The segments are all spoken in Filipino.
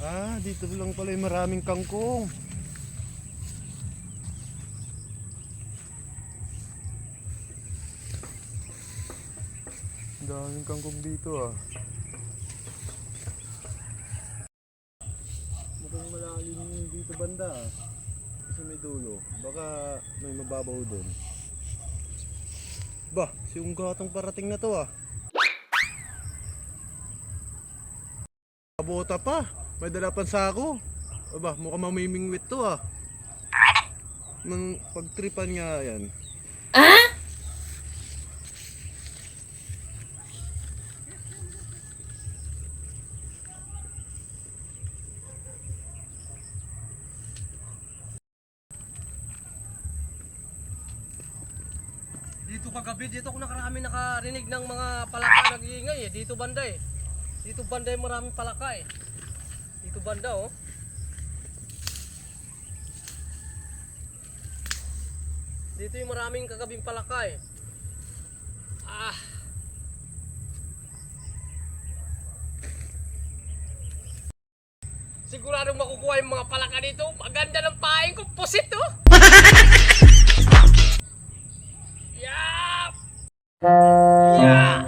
Ah, dito lang pala yung maraming kangkong. Daming kangkong dito ah. Mukhang malalim dito banda ah. Sa may dulo. Baka may mababaw doon. Bah, yung gatong parating na to ah. Kabota pa. May dala pang sako. Aba, mukhang mamimingwit to ah. Nang pagtripan nga yan. Ah? Dito kagabi, dito ako nakarinig ng mga palaka nag-iingay eh. Dito banda eh. Dito banda yung maraming palaka eh. Dito banda oh. Dito yung maraming kagabing palaka eh. Ah. Siguradong makukuha yung mga palaka dito. Maganda ng paing ko. Pusit oh. Yeah. Yeah.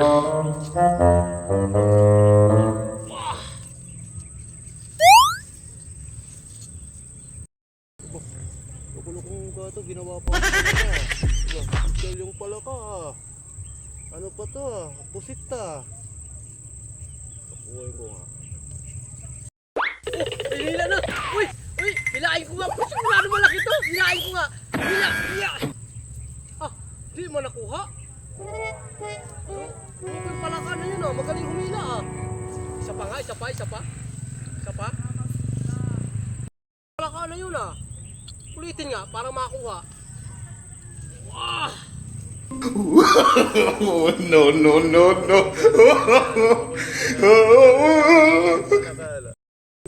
Kukulukong gato, ginawa pa ang palaka. Ito yung palaka ah. Ano pa to ah? Pusit ah. Nakuha ko nga. Hinila na! Uy! Uy! Hilain ko nga! Sigurado malaki to! Hilain ko nga! Hila! Ah! Di mo nakuha? Yung palaka na yun ah! Magaling humila ah! Isa pa nga! Isa pa! Isa pa! Isa pa! Palaka na yun ah! Ulitin nga para makuha! Wah! No, no, no, no.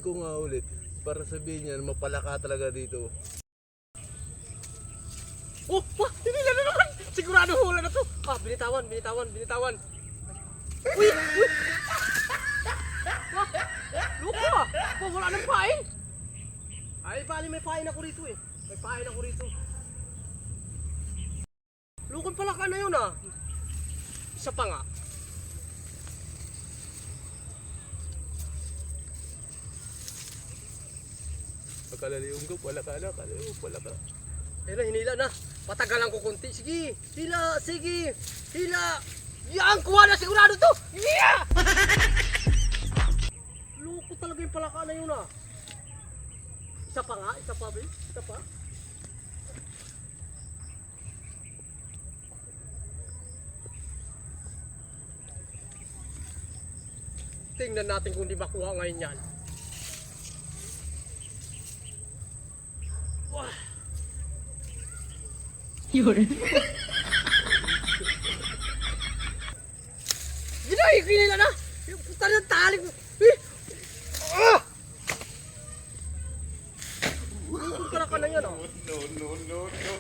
Ko nga ulit para sabihin niya mapalaka talaga dito. Oh! Wah! Hinila na naman! Sigurado hula na to! Ah! Binitawan! Binitawan! Binitawan! Uy! Uy! Wah! Luko ah! Oh, wala nang pain! Ay, bali may pain ako rito eh. May pain ako rito. Lukon palaka na yun ah. Isa pa nga. Pagkalaliung ko, palaka na, palaka. Ayun na, hinila na. Patagalan ko konti. Sige, hila, sige. Hila. Yan, kuha na sigurado to. Yeah! Luko talaga yung palaka na yun ah. Isa pa nga, isa pa, Bill. Isa pa. Tingnan natin kung di makuha ngayon yan. Wah! Yun. Ginay, kinila na! Yung puta ng tali ko. Eh! Ah! Yung palaka na yan ah. No, no, no, no.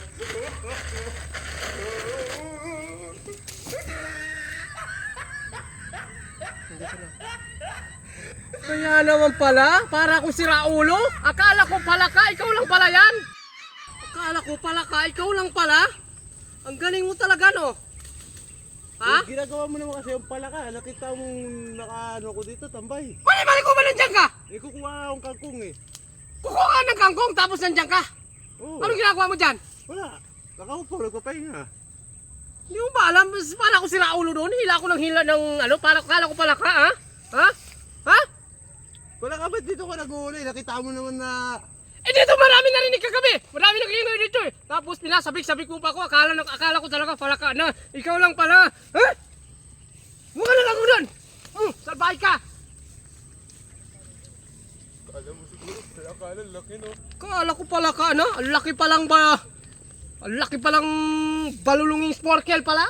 Kaya naman pala, para akong siraulo. Akala ko palaka, ikaw lang pala yan. Akala ko palaka, ikaw lang pala. Ang galing mo talaga no. Ha? Ginagawa mo naman kasi yung palaka. Nakita mong nakaano ko dito, tambay. Mali ko ba nandiyan ka? Kukuha akong kangkong eh. Kukuha ka ng kangkong tapos nandiyan ka. Oo. Anong ginagawa mo dyan? Wala. Nakaupo, nagpapahinga. Hindi mo ba alam? Para ko siraulo doon. Hila ko ng hila ng ano. Akala ko palaka ha? Ha? Ha? Wala ka ba't dito ka nag-uuli? Nakita mo naman na... Eh dito marami narinig kagabi. Marami nag-iingay dito eh. Tapos pinasabik-sabik ko pa ako. Akala ko talaga palaka na. Ikaw lang pala. Ha? Mukha na lang ko doon. Salbahay ka. Kala mo siguro, akala laki no? Kala ko palaka na. Ang laki palang balulunging sporkel pala.